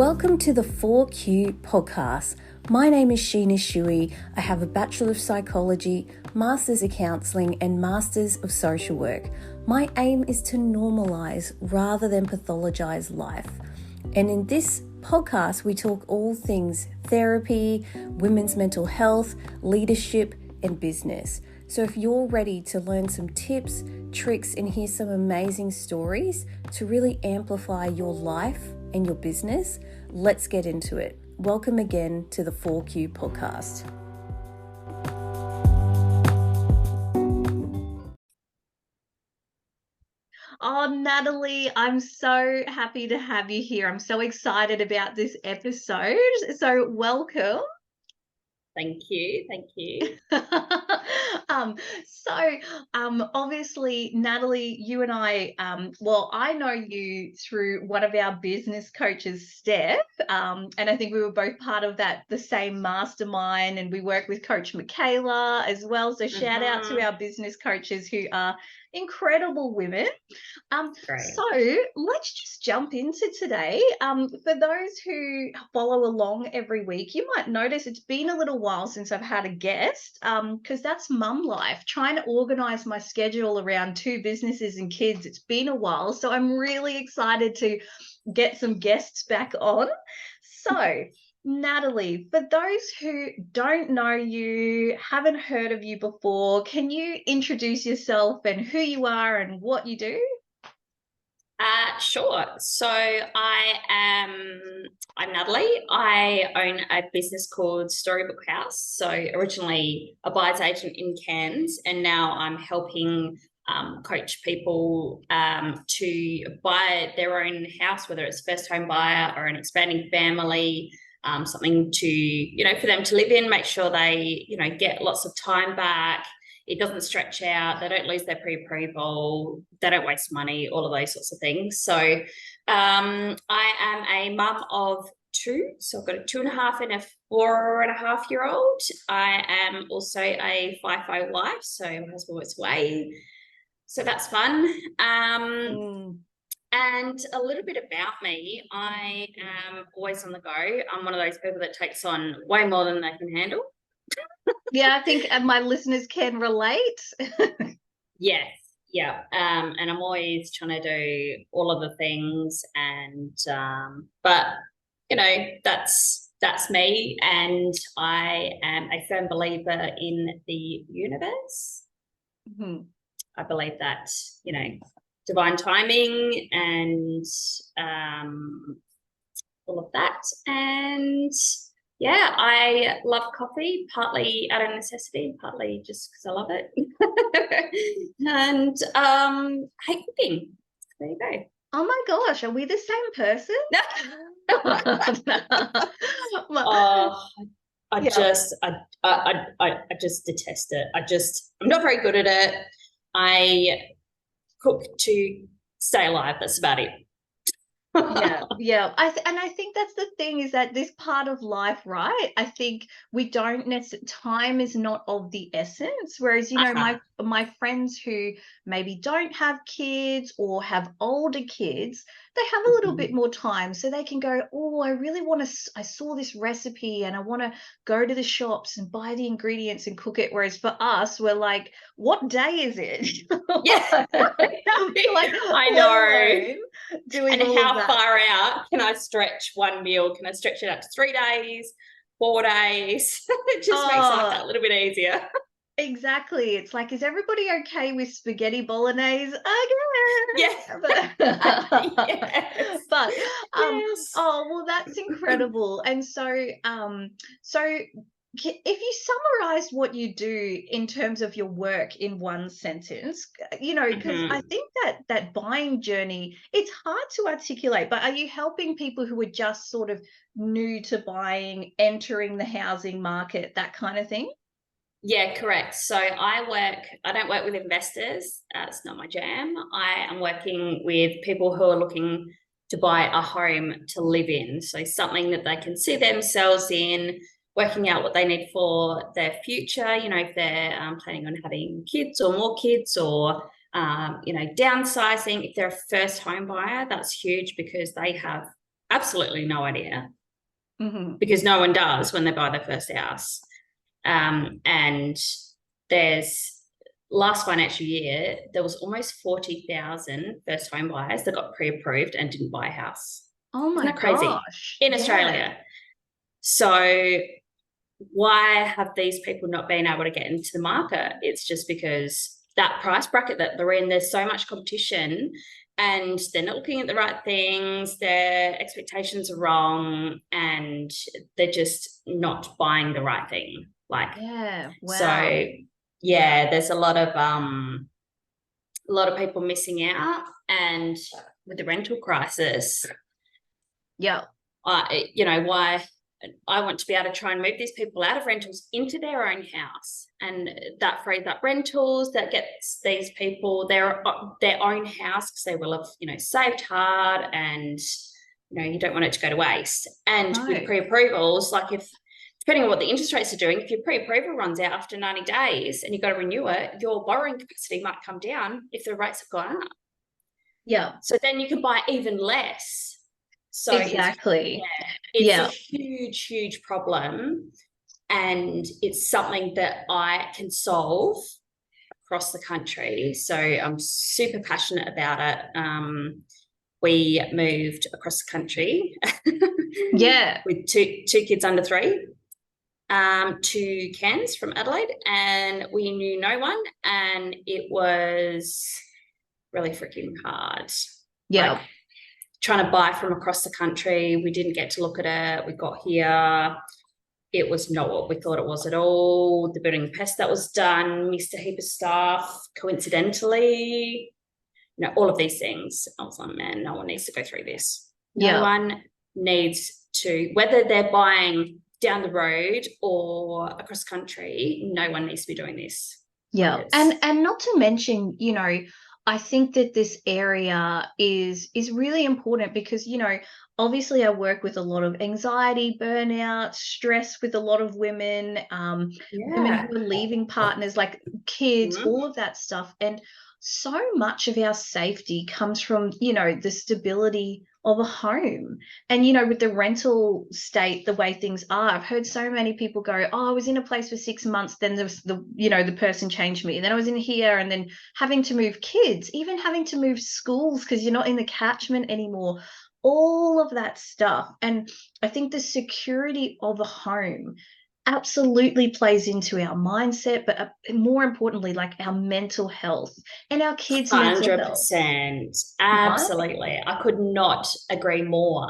Welcome to the 4Q podcast. My name is Sheena Shui. I have a Bachelor of Psychology, Masters of Counselling, and Masters of Social Work. My aim is to normalise rather than pathologise life. And in this podcast, we talk all things therapy, women's mental health, leadership, and business. So if you're ready to learn some tips, tricks, and hear some amazing stories to really amplify your life and your business, let's get into it. Welcome again to the 4Q podcast. Oh, Natalie, I'm so happy to have you here. I'm so excited about this episode. So welcome. Thank you. Obviously, Natalie, you and I, I know you through one of our business coaches, Steph, and I think we were both part of the same mastermind, and we work with Coach Michaela as well. So shout out to our business coaches who are incredible women. So let's just jump into today. For those who follow along every week, you might notice it's been a little while since I've had a guest, because that's mum life, trying to organize my schedule around two businesses and kids. It's been a while, so I'm really excited to get some guests back on. So Natalie, for those who don't know you, haven't heard of you before, can you introduce yourself and who you are and what you do? Sure. So I'm Natalie. I own a business called Storybook House. So originally a buyer's agent in Cairns, and now I'm helping coach people to buy their own house, whether it's first home buyer or an expanding family, something to, for them to live in, make sure they, get lots of time back. It doesn't stretch out. They don't lose their pre-approval. They don't waste money, all of those sorts of things. So I am a mum of two. So I've got a 2.5 and a 4.5-year-old. I am also a FIFO wife. So my husband works away. So that's fun. And a little bit about me, I am always on the go. I'm one of those people that takes on way more than they can handle. Yeah, I think my listeners can relate. Yes, yeah. And I'm always trying to do all of the things, and but that's me, and I am a firm believer in the universe. Mm-hmm. I believe that divine timing and all of that, and yeah, I love coffee, partly out of necessity, partly just because I love it. And hate cooking. There you go. Oh my gosh, are we the same person? I just detest it. I'm not very good at it. I cook to stay alive. That's about it. Yeah. I think that's the thing, is that this part of life, right? I think we don't necessarily, time is not of the essence. Whereas, my friends who maybe don't have kids or have older kids, they have a little bit more time, so they can go, oh, I really want to, I saw this recipe and I want to go to the shops and buy the ingredients and cook it. Whereas for us, we're like, what day is it? Yeah. I know. Doing and how far out can I stretch one meal? Can I stretch it out to 3 days, 4 days? It just makes life that little bit easier. Exactly. It's like, is everybody okay with spaghetti bolognese? Yes. Yes. But yes. Oh, well, that's incredible. And so if you summarized what you do in terms of your work in one sentence, because I think that buying journey, it's hard to articulate, but are you helping people who are just sort of new to buying, entering the housing market, that kind of thing? Yeah, correct. So I don't work with investors. It's not my jam. I am working with people who are looking to buy a home to live in. So something that they can see themselves in, working out what they need for their future, if they're planning on having kids or more kids, or, downsizing. If they're a first home buyer, that's huge because they have absolutely no idea, Mm-hmm. because no one does when they buy their first house. And there's last financial year, there was almost 40,000 first home buyers that got pre-approved and didn't buy a house. Oh Isn't my that crazy? gosh. In Yeah. Australia. So why have these people not been able to get into the market? It's just because that price bracket that they're in, there's so much competition and they're not looking at the right things, their expectations are wrong, and they're just not buying the right thing. Like, Yeah. Wow. so yeah, there's a lot of people missing out. And with the rental crisis, Yeah. why I want to be able to try and move these people out of rentals into their own house, and that frees up rentals, that gets these people their own house, because they will have saved hard, and you don't want it to go to waste. And No. with pre-approvals, like, if depending on what the interest rates are doing, if your pre-approval runs out after 90 days and you've got to renew it, your borrowing capacity might come down if the rates have gone up. Yeah. So then you can buy even less. So Exactly. it's a huge, huge problem. And it's something that I can solve across the country. So I'm super passionate about it. We moved across the country with two kids under 3 to Cairns from Adelaide, and we knew no one, and it was really freaking hard. Yeah. Like, trying to buy from across the country, we didn't get to look at it. We got here, it was not what we thought it was at all. The building pest that was done missed a heap of stuff coincidentally. All of these things. I was like, man, no one needs to go through this. No one needs to, whether they're buying down the road or across country, no one needs to be doing this. Yeah. And not to mention, I think that this area is really important because, obviously I work with a lot of anxiety, burnout, stress with a lot of women, women who are leaving partners, like kids, all of that stuff. And so much of our safety comes from, the stability of a home. And, with the rental state, the way things are, I've heard so many people go, oh, I was in a place for 6 months, then the person changed me. And then I was in here, and then having to move kids, even having to move schools because you're not in the catchment anymore, all of that stuff. And I think the security of a home absolutely plays into our mindset, but more importantly, like our mental health and our kids' mental health. 100%. Absolutely. I could not agree more.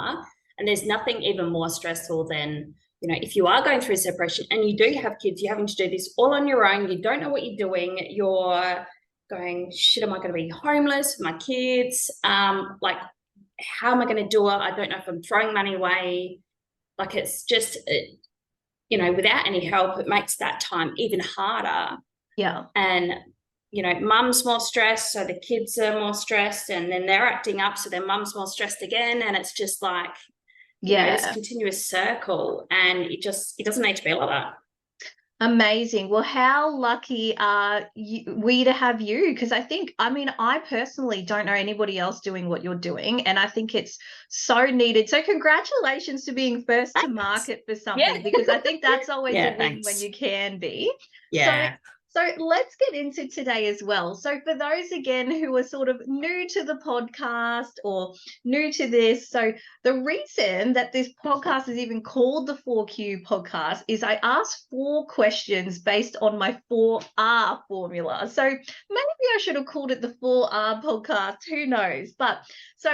And there's nothing even more stressful than, if you are going through separation and you do have kids, you're having to do this all on your own. You don't know what you're doing. You're going, shit, am I going to be homeless for my kids? Like, how am I going to do it? I don't know if I'm throwing money away. Like, it's just, without any help, it makes that time even harder. Yeah. And, mum's more stressed, so the kids are more stressed, and then they're acting up, so their mum's more stressed again. And it's just like, this continuous circle, and it doesn't need to be like that. Amazing. Well, how lucky are we to have you? Because I personally don't know anybody else doing what you're doing, and I think it's so needed. So congratulations to being first to market for something, because I think that's always a win when you can be. Yeah. So let's get into today as well. So for those, again, who are sort of new to the podcast or new to this, so the reason that this podcast is even called the 4Q podcast is I asked 4 questions based on my 4R formula. So maybe I should have called it the 4R podcast, who knows? But so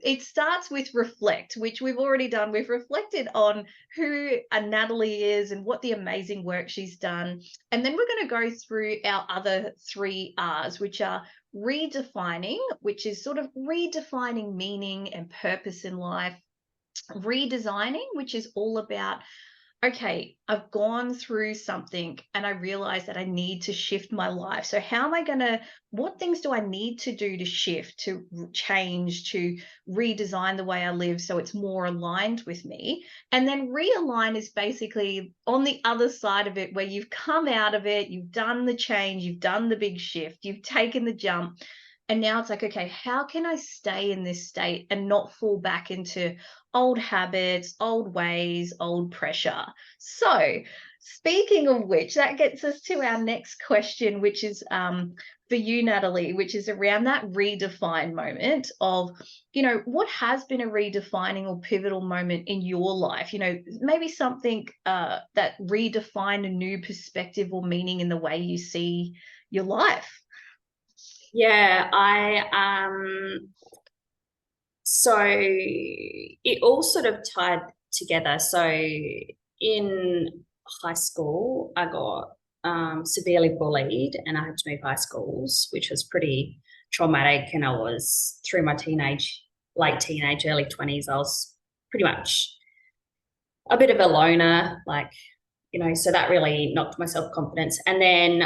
it starts with reflect, which we've already done. We've reflected on who Natalie is and what the amazing work she's done. And then we're going to go through our other 3 R's, which are redefining, which is sort of redefining meaning and purpose in life. Redesigning, which is all about, okay, I've gone through something and I realize that I need to shift my life. So what things do I need to do to shift, to change, to redesign the way I live so it's more aligned with me? And then realign is basically on the other side of it, where you've come out of it, you've done the change, you've done the big shift, you've taken the jump. And now it's like, okay, how can I stay in this state and not fall back into old habits, old ways, old pressure? So, speaking of which, that gets us to our next question, which is for you, Natalie, which is around that redefine moment of, what has been a redefining or pivotal moment in your life? Maybe something that redefined a new perspective or meaning in the way you see your life. Yeah, so it all sort of tied together. So in high school, I got severely bullied and I had to move high schools, which was pretty traumatic. And I was through my late teenage, early 20s, I was pretty much a bit of a loner, so that really knocked my self-confidence. And then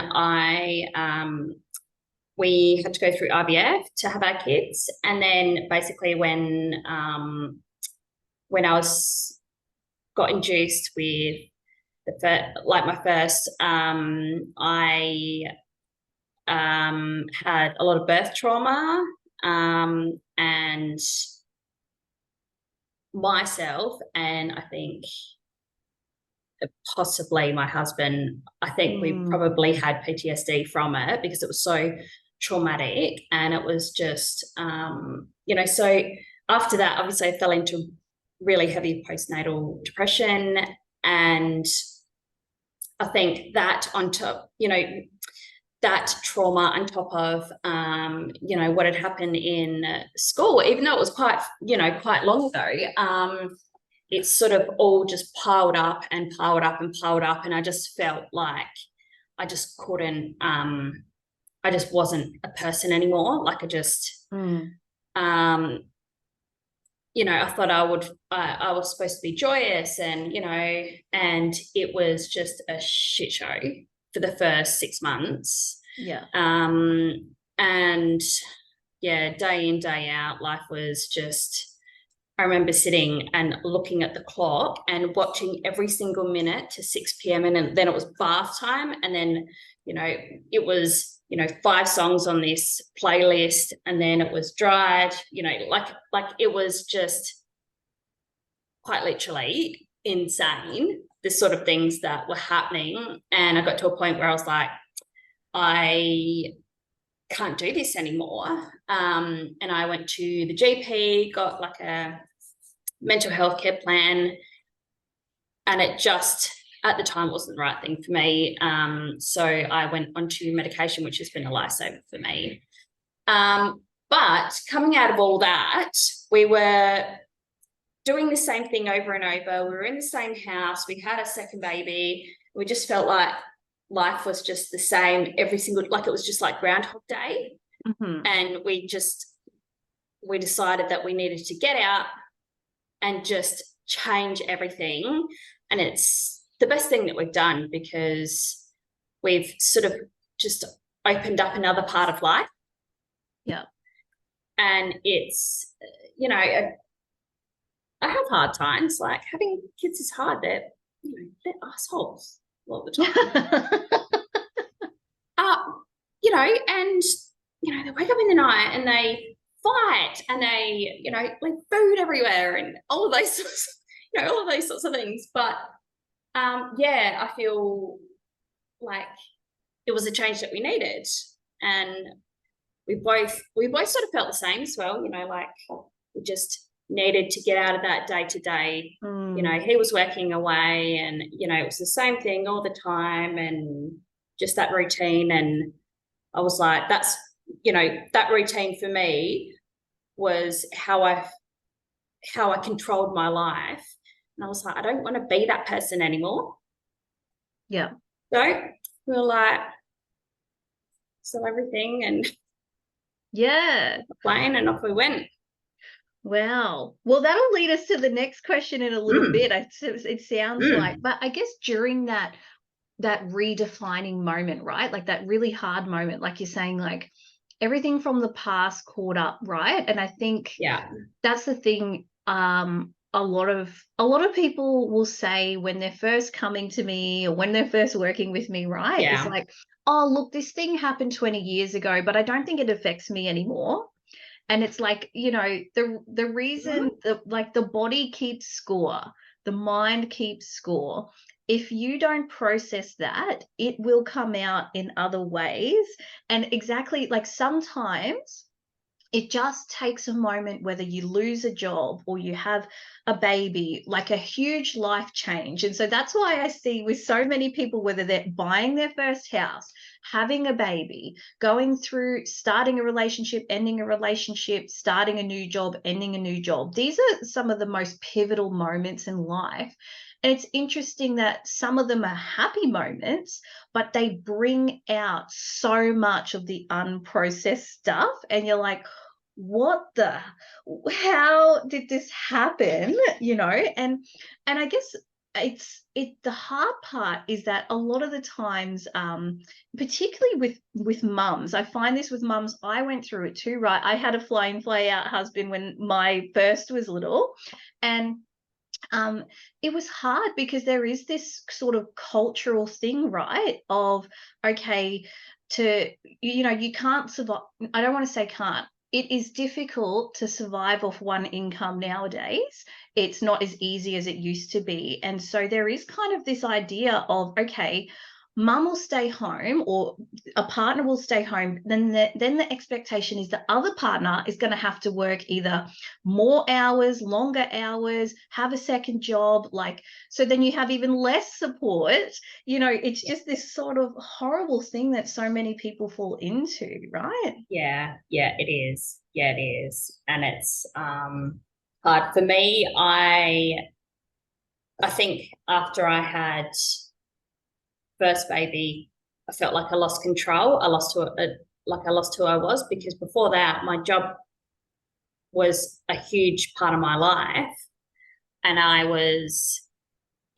we had to go through IVF to have our kids. And then basically when I got induced with my first, I had a lot of birth trauma, and myself, and I think possibly my husband, I think we probably had PTSD from it because it was so traumatic. And it was just, so after that, obviously I fell into really heavy postnatal depression. And I think that on top, that trauma on top of, what had happened in school, even though it was quite long ago, it's sort of all just piled up and piled up and piled up. And I just felt like I just couldn't, I just wasn't a person anymore. Like I just, I thought I was supposed to be joyous and, and it was just a shit show for the first 6 months. Yeah. And yeah, day in, day out, life was just, I remember sitting and looking at the clock and watching every single minute to 6 p.m. And then it was bath time. And then, it was, 5 songs on this playlist, and then it was dried, like it was just quite literally insane, the sort of things that were happening. And I got to a point where I was like, I can't do this anymore. And I went to the GP, got like a mental health care plan, and it just at the time wasn't the right thing for me. So I went onto medication, which has been a lifesaver for me. But coming out of all that, we were doing the same thing over and over. We were in the same house. We had a second baby. We just felt like life was just the same every single, like it was just like Groundhog Day. And we decided that we needed to get out and just change everything. And it's the best thing that we've done because we've sort of just opened up another part of life. Yeah. And it's, I have hard times. Like having kids is hard. They're assholes a lot of the time. And, they wake up in the night and they fight and they, like food everywhere and all of those sorts of things. But I feel like it was a change that we needed, and we both sort of felt the same as well. Like we just needed to get out of that day to day. He was working away, and it was the same thing all the time, and just that routine. And I was like, that's that routine for me was how I controlled my life. And I was like, I don't want to be that person anymore. Yeah. So we were like, sell everything and plane, and off we went. Wow. Well, that'll lead us to the next question in a little bit. It sounds like, but I guess during that redefining moment, right? Like that really hard moment, like you're saying, like everything from the past caught up, right? And I think that's the thing. a lot of people will say when they're first coming to me or when they're first working with me, right? It's Yeah. like, oh, look, this thing happened 20 years ago, but I don't think it affects me anymore. And it's like, the reason that, like, the body keeps score, the mind keeps score. If you don't process that, it will come out in other ways. And exactly, like, sometimes it just takes a moment, whether you lose a job or you have a baby, like a huge life change. And so that's why I see with so many people, whether they're buying their first house, having a baby, going through starting a relationship, ending a relationship, starting a new job, ending a new job. These are some of the most pivotal moments in life. And it's interesting that some of them are happy moments, but they bring out so much of the unprocessed stuff. And you're like, how did this happen? And I guess the hard part is that a lot of the times, particularly with mums, I find this with mums, I went through it too, right? I had a fly in, fly out husband when my first was little, and it was hard because there is this sort of cultural thing, right? Of, okay, you can't survive. I don't want to say can't. It is difficult to survive off one income nowadays. It's not as easy as it used to be. And so there is kind of this idea of, okay, mum will stay home or a partner will stay home, then the expectation is the other partner is going to have to work either more hours, longer hours, have a second job, like, so then you have even less support. It's just this sort of horrible thing that so many people fall into, right? Yeah, it is. Yeah, it is. And it's hard for me. I think after I had first baby, I felt like I lost control. I lost who I was, because before that, my job was a huge part of my life, and I was,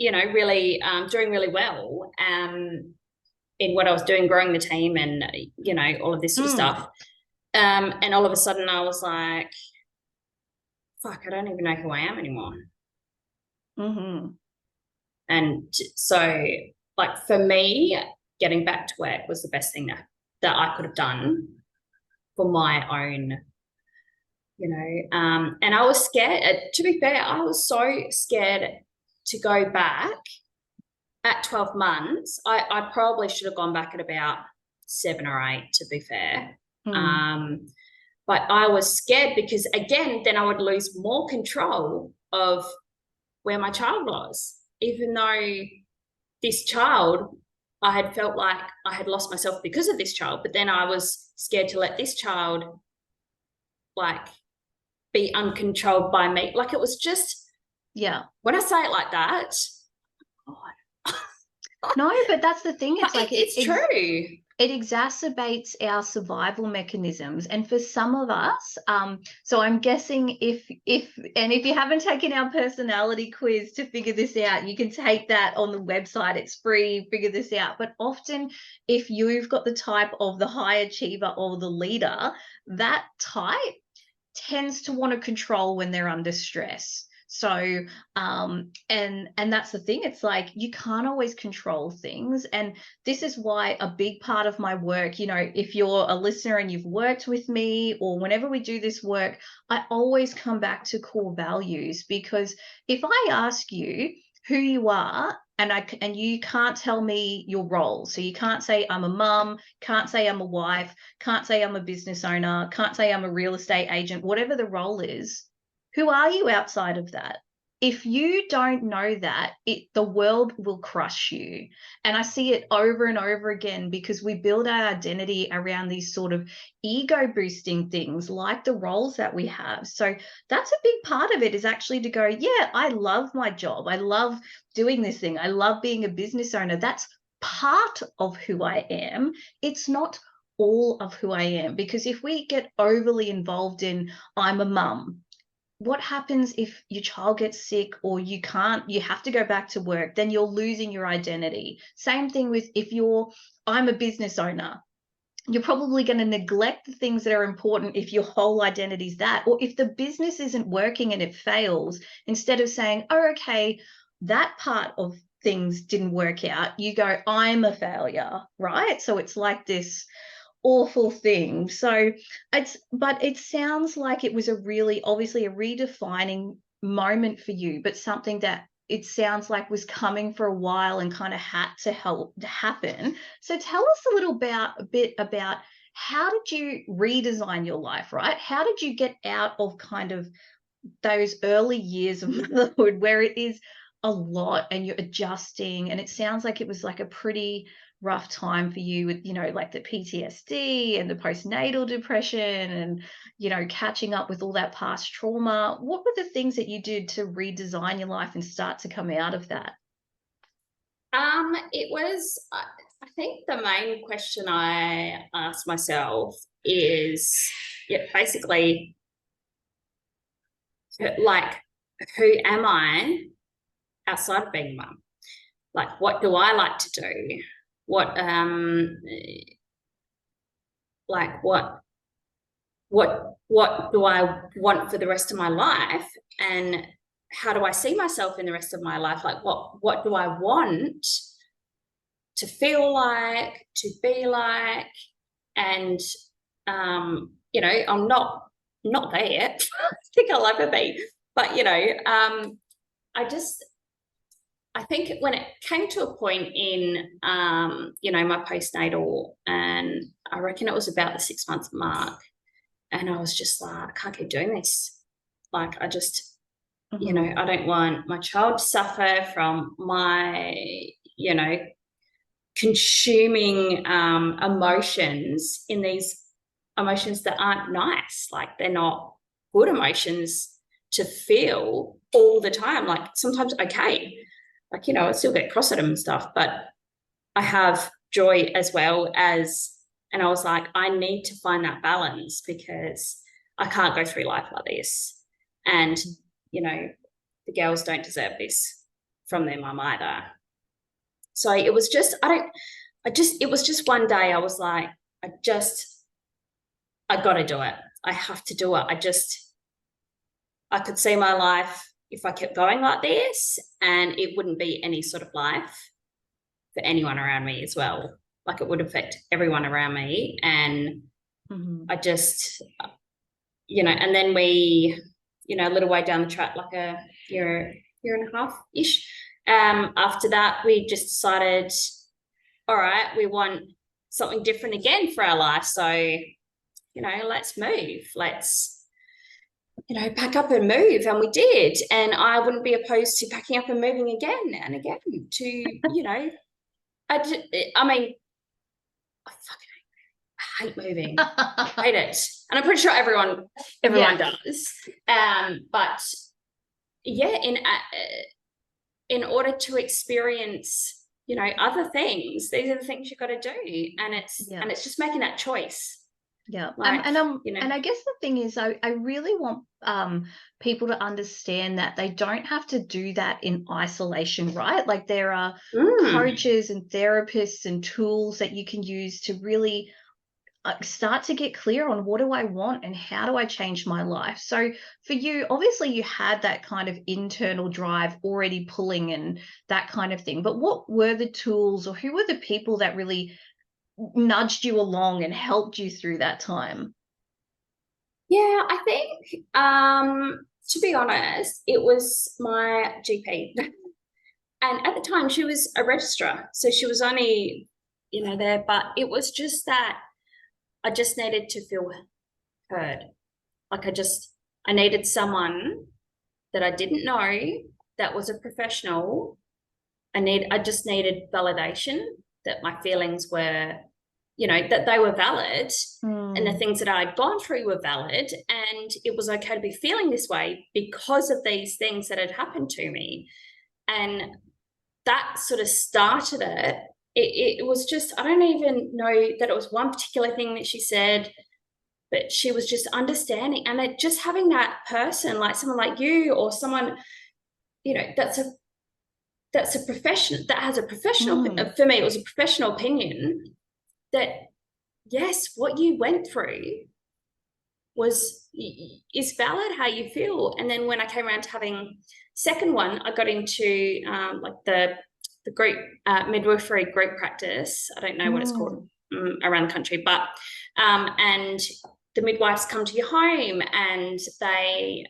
really doing really well in what I was doing, growing the team, and all of this sort of stuff. And all of a sudden, I was like, "Fuck, I don't even know who I am anymore." Mm-hmm. And so, like, for me, getting back to work was the best thing that I could have done for my own, and I was scared. To be fair, I was so scared to go back at 12 months. I probably should have gone back at about 7 or 8, to be fair. But I was scared because, again, then I would lose more control of where my child was, even though this child, I had felt like I had lost myself because of this child, but then I was scared to let this child, like, be uncontrolled by me. Like, it was just, Yeah. when I say it like that, God. No, but that's the thing. It's like it's true. It exacerbates our survival mechanisms, and for some of us, so I'm guessing if you haven't taken our personality quiz to figure this out, you can take that on the website. It's free. Figure this out. But often, if you've got the type of the high achiever or the leader, that type tends to want to control when they're under stress. So and that's the thing. It's like you can't always control things, and this is why a big part of my work, if you're a listener and you've worked with me, or whenever we do this work, I always come back to core values. Because if I ask you who you are, and you can't tell me your role, so you can't say I'm a mum, can't say I'm a wife, can't say I'm a business owner, can't say I'm a real estate agent, whatever the role is, who are you outside of that? If you don't know that, the world will crush you. And I see it over and over again, because we build our identity around these sort of ego boosting things like the roles that we have. So that's a big part of it, is actually to go, yeah, I love my job. I love doing this thing. I love being a business owner. That's part of who I am. It's not all of who I am. Because if we get overly involved in, I'm a mum, what happens if your child gets sick, or you have to go back to work? Then you're losing your identity. Same thing with I'm a business owner. you're probably going to neglect the things that are important if your whole identity is that, or if the business isn't working and it fails, instead of saying, oh, okay, that part of things didn't work out, you go, I'm a failure, right? So it's like this awful thing. So but it sounds like it was a really, obviously, a redefining moment for you, but something that it sounds like was coming for a while and kind of had to help to happen. So tell us a bit about how did you redesign your life, right? How did you get out of kind of those early years of motherhood where it is a lot and you're adjusting, and it sounds like it was like a pretty rough time for you with, like the PTSD and the postnatal depression and, catching up with all that past trauma. What were the things that you did to redesign your life and start to come out of that? It was, I think the main question I asked myself is, yeah, basically, like, who am I outside of being a mum? Like, what do I like to do? What, like, what do I want for the rest of my life? And how do I see myself in the rest of my life? Like, what do I want to feel like, to be like? And I'm not there yet. I think I'll ever be. But I think when it came to a point in my postnatal, and I reckon it was about the 6 month mark, and I was just like, I can't keep doing this. Like, I just, I don't want my child to suffer from my, consuming emotions, in these emotions that aren't nice. Like, they're not good emotions to feel all the time. Like, sometimes, okay, like, I still get cross at them and stuff, but I have joy as well as, and I was like, I need to find that balance, because I can't go through life like this. And, the girls don't deserve this from their mum either. So it was just, it was just one day I was like, I got to do it. I have to do it. I could see my life if I kept going like this, and it wouldn't be any sort of life for anyone around me as well. Like, it would affect everyone around me. And I just, and then we, a little way down the track, like a year and a half-ish, after that, we just decided, all right, we want something different again for our life. So, let's move. Let's, pack up and move. And we did. And I wouldn't be opposed to packing up and moving again and again to, I mean, I fucking hate moving. I hate it. And I'm pretty sure everyone does. But yeah, in order to experience, other things, these are the things you've got to do. And it's just making that choice. Yeah. And I guess the thing is, I really want people to understand that they don't have to do that in isolation, right? Like, there are coaches and therapists and tools that you can use to really start to get clear on, what do I want and how do I change my life? So for you, obviously you had that kind of internal drive already pulling and that kind of thing, but what were the tools, or who were the people that really nudged you along and helped you through that time? Yeah, I think, to be honest, it was my GP. And at the time, she was a registrar, so she was only, there, but it was just that I just needed to feel heard. Like, I needed someone that I didn't know that was a professional. I just needed validation that my feelings were, that they were valid, and the things that I'd gone through were valid, and it was okay to be feeling this way because of these things that had happened to me. And that sort of started it. It was just, I don't even know that it was one particular thing that she said, but she was just understanding. And just having that person, like someone like you, or someone, that's a profession, that has a professional, for me, it was a professional opinion that yes, what you went through is valid, how you feel. And then when I came around to having second one, I got into like the group midwifery group practice. I don't know what it's called around the country, but and the midwives come to your home, and they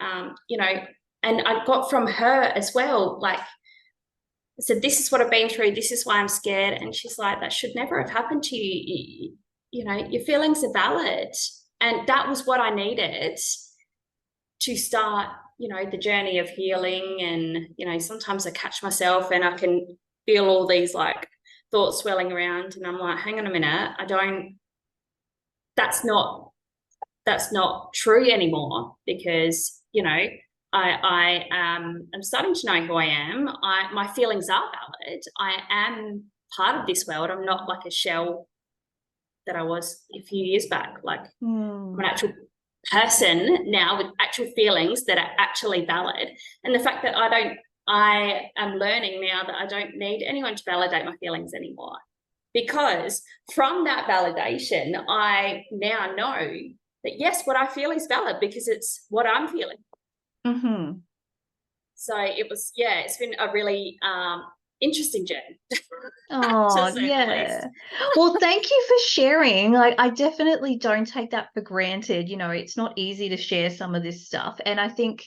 you know, and I got from her as well, like, I said, this is what I've been through, this is why I'm scared. And she's like, that should never have happened to you. You know, your feelings are valid. And that was what I needed to start, you know, the journey of healing. And, you know, sometimes I catch myself and I can feel all these like thoughts swirling around. And I'm like, hang on a minute, that's not true anymore, because, you know, I'm starting to know who I am. My feelings are valid. I am part of this world. I'm not like a shell that I was a few years back. Like, I'm an actual person now with actual feelings that are actually valid. And the fact that I am learning now that I don't need anyone to validate my feelings anymore. Because from that validation, I now know that yes, what I feel is valid because it's what I'm feeling. Mm-hmm. So it was, yeah, it's been a really interesting journey. Oh, yeah. Well, thank you for sharing. Like, I definitely don't take that for granted. You know, it's not easy to share some of this stuff. And I think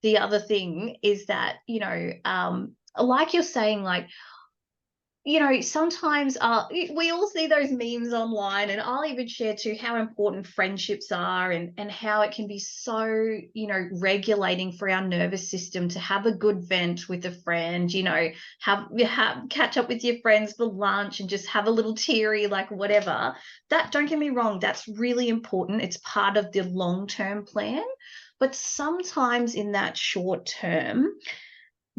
the other thing is that, you know, like you're saying, like, you know, sometimes we all see those memes online, and I'll even share too how important friendships are, and how it can be so, you know, regulating for our nervous system to have a good vent with a friend, you know, have catch up with your friends for lunch and just have a little teary, like whatever. That, don't get me wrong, that's really important. It's part of the long-term plan. But sometimes in that short term,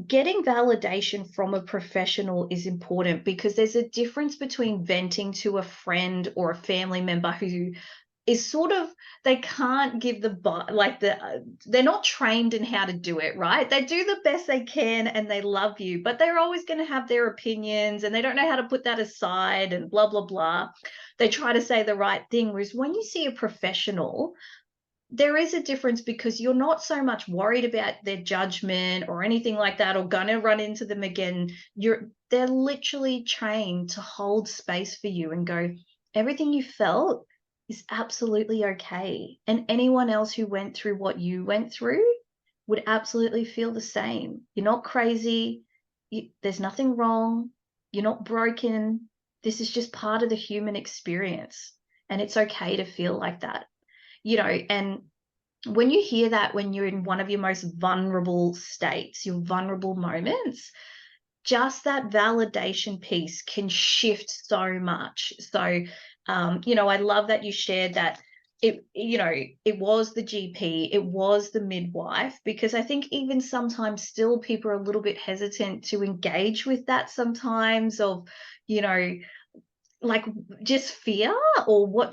getting validation from a professional is important, because there's a difference between venting to a friend or a family member who is sort of, they can't give they're not trained in how to do it, right? They do the best they can and they love you, but they're always going to have their opinions and they don't know how to put that aside and blah blah blah. They try to say the right thing, whereas when you see a professional, there is a difference, because you're not so much worried about their judgment or anything like that, or gonna run into them again. They're literally trained to hold space for you and go, everything you felt is absolutely okay. And anyone else who went through what you went through would absolutely feel the same. You're not crazy. There's nothing wrong. You're not broken. This is just part of the human experience. And it's okay to feel like that, you know. And when you hear that, when you're in one of your most vulnerable states, your vulnerable moments, just that validation piece can shift so much. So, you know, I love that you shared that you know, it was the GP, it was the midwife, because I think even sometimes still people are a little bit hesitant to engage with that sometimes, of, you know, like just fear, or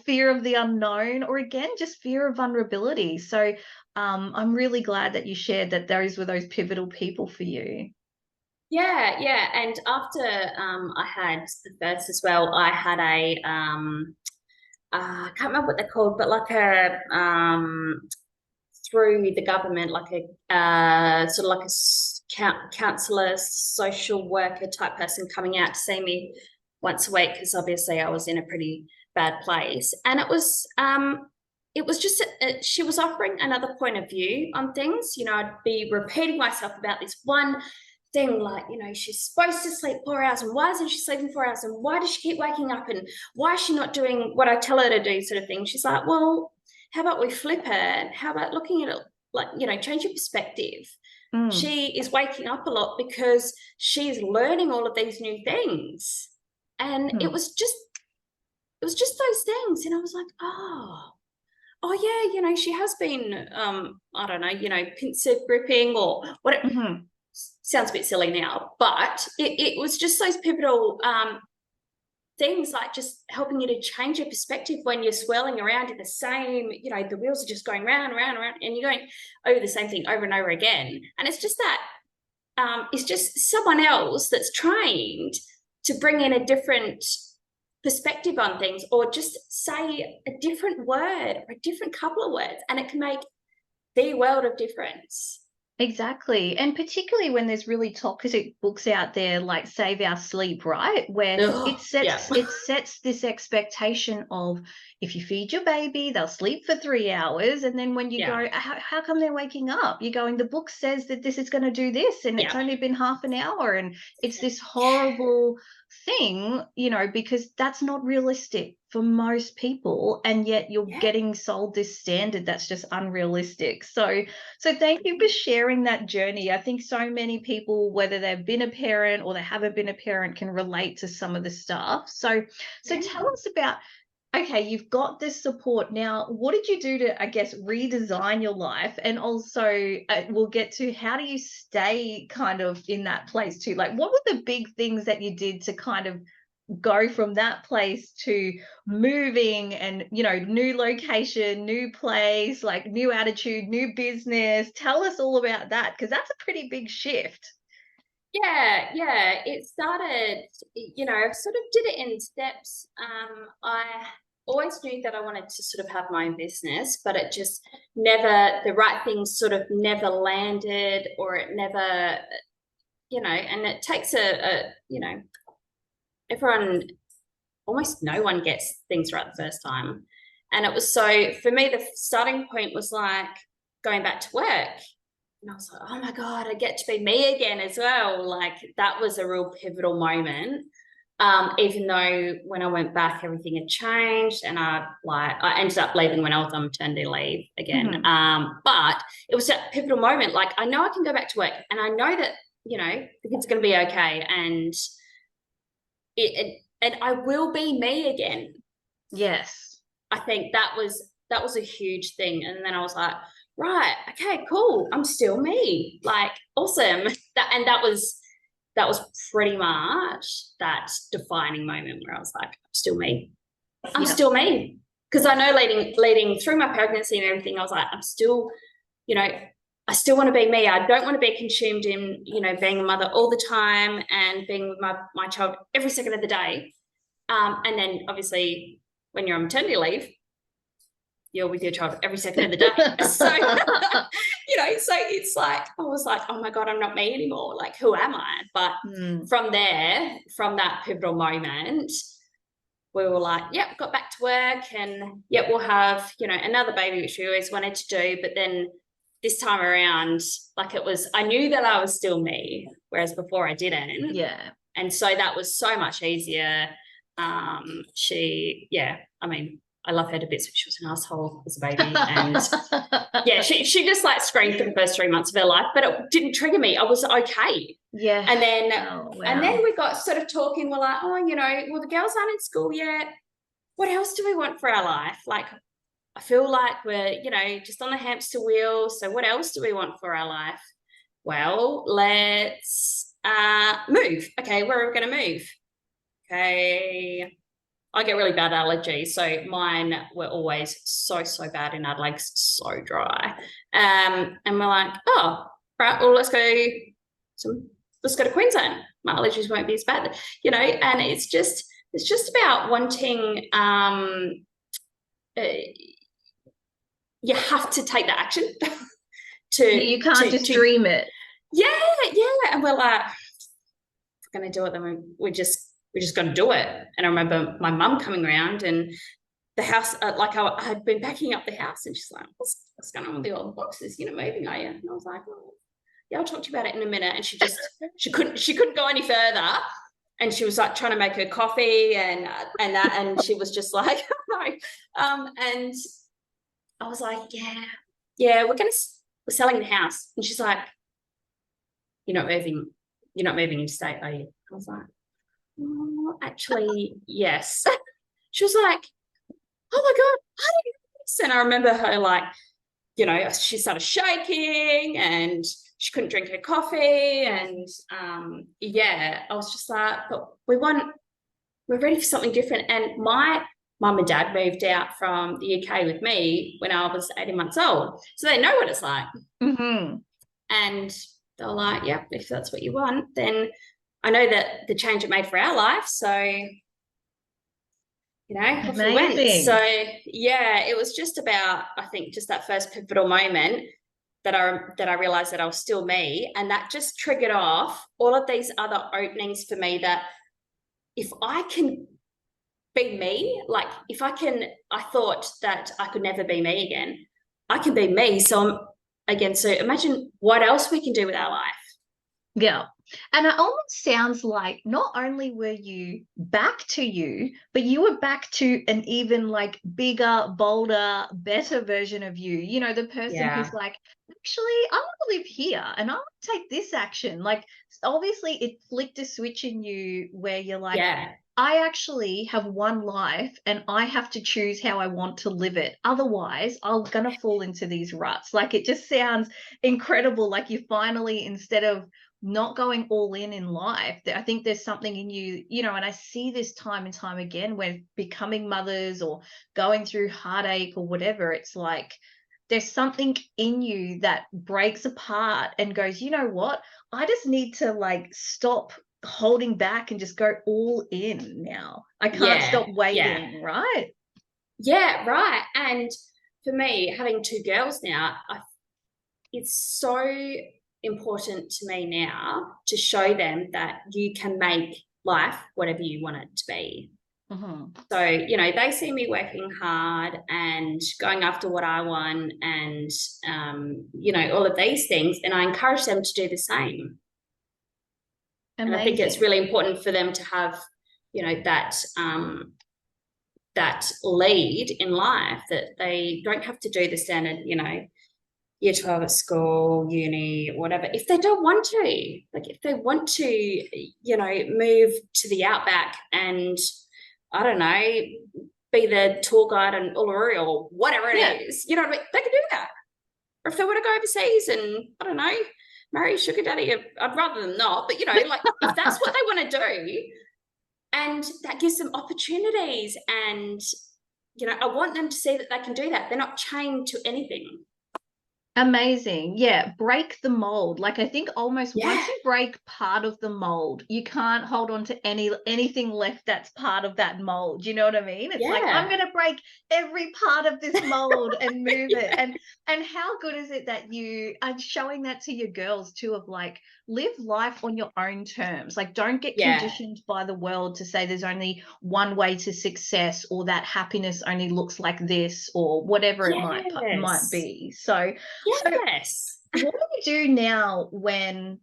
fear of the unknown, or again just fear of vulnerability. So I'm really glad that you shared that those were those pivotal people for you. Yeah. And after I had the first as well, I had a I can't remember what they're called, but like a through the government, like a sort of like a counsellor, social worker type person coming out to see me once a week, because obviously I was in a pretty bad place. And it was just she was offering another point of view on things. You know, I'd be repeating myself about this one thing, like, you know, she's supposed to sleep 4 hours, and why isn't she sleeping 4 hours, and why does she keep waking up, and why is she not doing what I tell her to do, sort of thing. She's like, well, how about we flip it? How about looking at it like, you know, change your perspective. She is waking up a lot because she's learning all of these new things. And it was just those things. And I was like, oh yeah, you know, she has been I don't know, you know, pincer gripping or whatever. Sounds a bit silly now, but it was just those pivotal things, like just helping you to change your perspective when you're swirling around in the same, you know, the wheels are just going round, round, round, and you're going over the same thing over and over again. And it's just that it's just someone else that's trained to bring in a different perspective on things, or just say a different word or a different couple of words, and it can make the world of difference. Exactly. And particularly when there's really toxic books out there like Save Our Sleep, right? Where Ugh, yeah. it sets this expectation of if you feed your baby, they'll sleep for 3 hours. And then when you Yeah. go, how come they're waking up? You're going, the book says that this is going to do this, and it's Yeah. only been half an hour. And it's this horrible thing, you know, because that's not realistic for most people. And yet you're Yeah. getting sold this standard that's just unrealistic. So thank you for sharing that journey. I think so many people, whether they've been a parent or they haven't been a parent, can relate to some of the stuff. So tell us about, okay, you've got this support now. What did you do to, I guess, redesign your life? And also we'll get to how do you stay kind of in that place too? Like, what were the big things that you did to kind of go from that place to moving and, you know, new location, new place, like new attitude, new business? Tell us all about that, because that's a pretty big shift. Yeah, it started, you know, I sort of did it in steps. I always knew that I wanted to sort of have my own business, but it just never, the right things sort of never landed, or it never, you know, and it takes you know, everyone, almost no one gets things right the first time. And it was, so for me, the starting point was like going back to work. And I was like, oh my God, I get to be me again as well. Like, that was a real pivotal moment. Even though when I went back, everything had changed, and I ended up leaving when I was on maternity leave again. But it was that pivotal moment. Like, I know I can go back to work, and I know that, you know, the kid's going to be okay, and and I will be me again. Yes. I think that was a huge thing. And then I was like, right, okay, cool, I'm still me. Like, awesome. That was pretty much that defining moment where I was like, I'm still me. I'm still me. Because I know leading through my pregnancy and everything, I was like, I'm still, you know, I still want to be me. I don't want to be consumed in, you know, being a mother all the time and being with my child every second of the day. And then obviously when you're on maternity leave, you're with your child every second of the day. So, you know, so it's like, I was like, oh my God, I'm not me anymore. Like, who am I? But from there, from that pivotal moment, we were like, yep, got back to work, and yep, we'll have, you know, another baby, which we always wanted to do. But then this time around, like, it was, I knew that I was still me, whereas before I didn't. Yeah. And so that was so much easier. I mean, I love her to bits, but she was an asshole as a baby. And yeah, she just like screamed for the first 3 months of her life, but it didn't trigger me. I was okay. Yeah. And then and then we got sort of talking. We're like, oh, you know, well, the girls aren't in school yet. What else do we want for our life? Like, I feel like we're, you know, just on the hamster wheel. So what else do we want for our life? Well, let's move. Okay, where are we going to move? Okay, I get really bad allergies, so mine were always so bad in Adelaide, so dry. And we're like, oh, right, well, let's go to Queensland. My allergies won't be as bad, you know. And it's just about wanting. You have to take the action. You can't just dream it. Yeah, and we're like, if we're going to do it, then we're just going to do it. And I remember my mum coming around, and the house, like I had been packing up the house, and she's like, what's going on with the old boxes? You're not moving, are you? And I was like, oh, yeah, I'll talk to you about it in a minute. And she couldn't go any further. And she was like trying to make her coffee and that, and she was just like, no. And I was like, yeah, we're selling the house. And she's like, you're not moving interstate, are you? I was like, oh, actually, yes. She was like, oh my God, how do you do this? And I remember her, like, you know, she started shaking and she couldn't drink her coffee. And I was just like, but we're ready for something different. And my mum and dad moved out from the UK with me when I was 18 months old. So they know what it's like. And they're like, yeah, if that's what you want, then I know that the change it made for our life. So off we went. Amazing. So yeah, it was just about, I think, just that first pivotal moment that I realized that I was still me, and that just triggered off all of these other openings for me, that if I can be me, like if I thought that I could never be me again, I can be me. So so imagine what else we can do with our life. Yeah. And it almost sounds like not only were you back to you, but you were back to an even like bigger, bolder, better version of you. You know, the person Yeah. who's like, actually, I want to live here and I want to take this action. Like, obviously, it flicked a switch in you where you're like, Yeah. I actually have one life and I have to choose how I want to live it. Otherwise, I'm going to fall into these ruts. Like, it just sounds incredible. Like, you finally, instead of not going all in life, I think there's something in you, you know, and I see this time and time again when becoming mothers or going through heartache or whatever, it's like there's something in you that breaks apart and goes, you know what, I just need to like stop holding back and just go all in now. I can't Yeah. stop Yeah. waiting, right? Yeah, right. And for me, having two girls now, it's so important to me now to show them that you can make life whatever you want it to be. Mm-hmm. So, they see me working hard and going after what I want, and, all of these things, and I encourage them to do the same. And I think it's Amazing. really important for them to have, that lead in life, that they don't have to do the standard, year 12 at school, uni, whatever, if they don't want to. Like, if they want to, move to the outback and, I don't know, be the tour guide in Uluru or whatever it Yeah. is, you know what I mean? They can do that. Or if they want to go overseas and, I don't know, marry a sugar daddy, I'd rather them not, but, like, if that's what they want to do, and that gives them opportunities, and, I want them to see that they can do that. They're not chained to anything. Amazing. Yeah, break the mold. Like, I think almost once Yeah. you break part of the mold, you can't hold on to anything left that's part of that mold. You know what I mean? It's like, I'm Yeah. going to break every part of this mold and move it. And how good is it that you are showing that to your girls too, of like, live life on your own terms. Like, don't get Yeah. conditioned by the world to say there's only one way to success, or that happiness only looks like this, or whatever it might Yes. be. So Yes. what do you do now when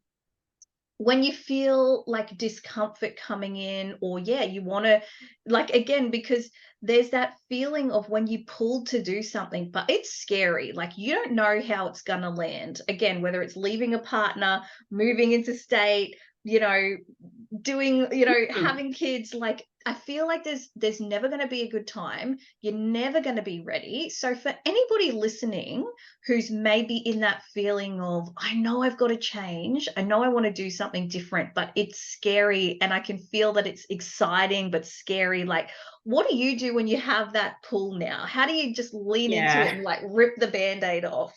you feel like discomfort coming in, or you want to, like, again, because there's that feeling of when you pull to do something but it's scary, like you don't know how it's going to land, again, whether it's leaving a partner, moving into state, doing, Mm. having kids, like I feel like there's never going to be a good time. You're never going to be ready. So for anybody listening who's maybe in that feeling of, I know I've got to change, I know I want to do something different, but it's scary and I can feel that it's exciting but scary, like what do you do when you have that pull now? How do you just lean into it Yeah. and like rip the band-aid off?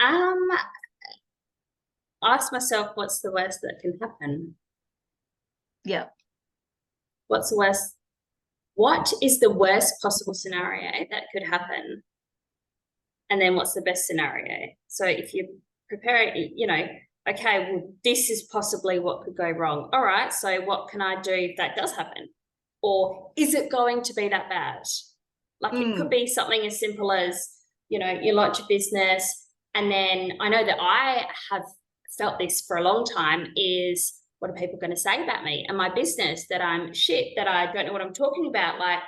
Um, Ask myself, what's the worst that can happen? Yeah. What's the worst? What is the worst possible scenario that could happen? And then what's the best scenario? So if you prepare it, okay, well, this is possibly what could go wrong. All right, so what can I do if that does happen? Or is it going to be that bad? Like, it could be something as simple as, you launch a business, and then I know that I have felt this for a long time, is what are people going to say about me and my business, that I'm shit, that I don't know what I'm talking about, like,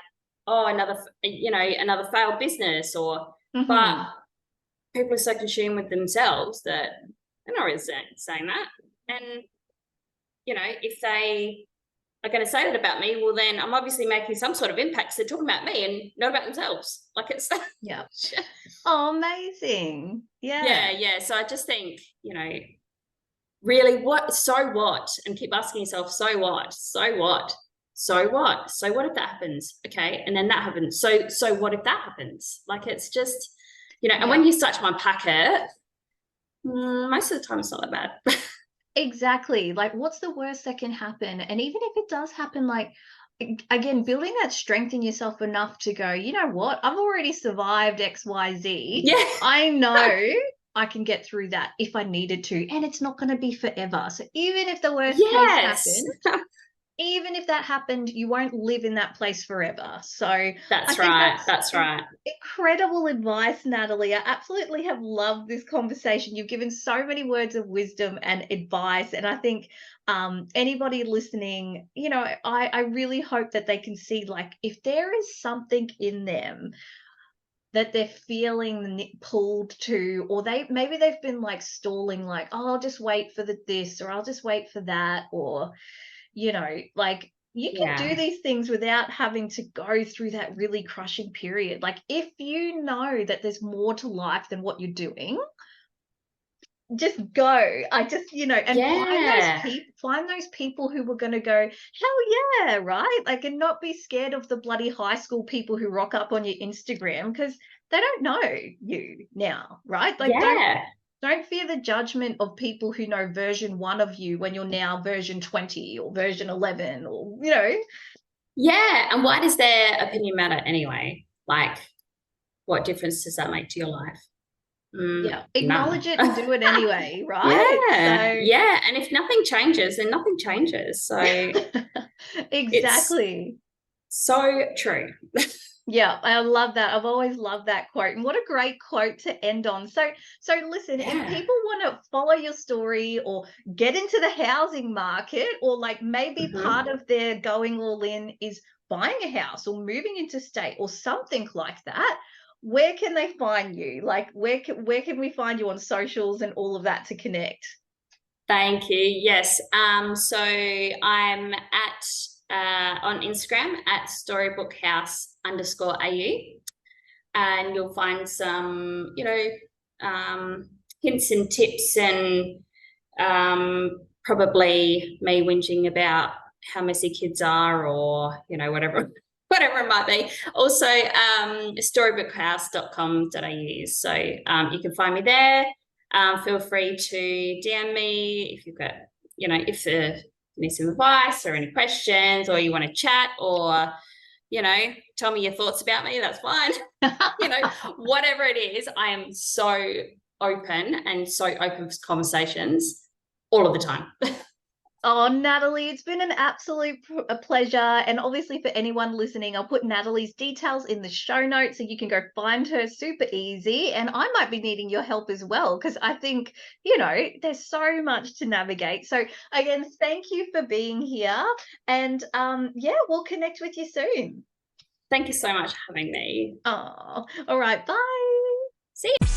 oh, another failed business, or, but people are so consumed with themselves that they're not really saying that. And, if they are going to say that about me, well, then I'm obviously making some sort of impact. So they're talking about me and not about themselves. Like, it's Yeah. Oh, amazing. yeah, Yeah. yeah. So I just think, really, so what? And keep asking yourself, so what? So what? So what? So what if that happens? Okay. And then that happens. So what if that happens? Like, it's just, and when you start to unpack it, most of the time it's not that bad. Exactly. Like, what's the worst that can happen? And even if it does happen, like, again, building that strength in yourself enough to go, you know what, I've already survived XYZ. Yeah. I know I can get through that if I needed to, and it's not going to be forever. So even if the worst case Yes. happens, even if that happened, you won't live in that place forever. So I That's think right. that's That's right. incredible advice, Natalie. I absolutely have loved this conversation. You've given so many words of wisdom and advice. And I think anybody listening, you know, I really hope that they can see, like, if there is something in them that they're feeling pulled to, or maybe they've been like stalling, like, oh, I'll just wait for this, or I'll just wait for that, or, you know, like, you can do these things without having to go through that really crushing period. Like, if you know that there's more to life than what you're doing, just go. I just, you know, and find those people who were going to go, hell yeah, right? Like, and not be scared of the bloody high school people who rock up on your Instagram, because they don't know you now, right? Like, don't fear the judgment of people who know version 1 of you when you're now version 20 or version 11, or, you know. Yeah. And why does their opinion matter anyway? Like, what difference does that make to your life? Yeah, acknowledge None. it and do it anyway, right? Yeah. And if nothing changes, then nothing changes. So exactly. It's so true. Yeah, I love that. I've always loved that quote. And what a great quote to end on. So listen, if people want to follow your story or get into the housing market, or like maybe part of their going all in is buying a house or moving into state or something like that, where can they find you? Like, where can we find you on socials and all of that to connect? Thank you. Yes. So I'm at on Instagram at storybookhouse_AU, and you'll find some, hints and tips, and probably me whinging about how messy kids are, or whatever whatever it might be. Also, storybookhouse.com.au. So you can find me there. Feel free to DM me if you've got, if you need some advice or any questions, or you want to chat, or, tell me your thoughts about me. That's fine. Whatever it is, I am so open and so open for conversations all of the time. Oh, Natalie, it's been an absolute pleasure. And obviously, for anyone listening, I'll put Natalie's details in the show notes so you can go find her super easy. And I might be needing your help as well, because I think, there's so much to navigate. So again, thank you for being here. And we'll connect with you soon. Thank you so much for having me. Oh, all right. Bye. See you.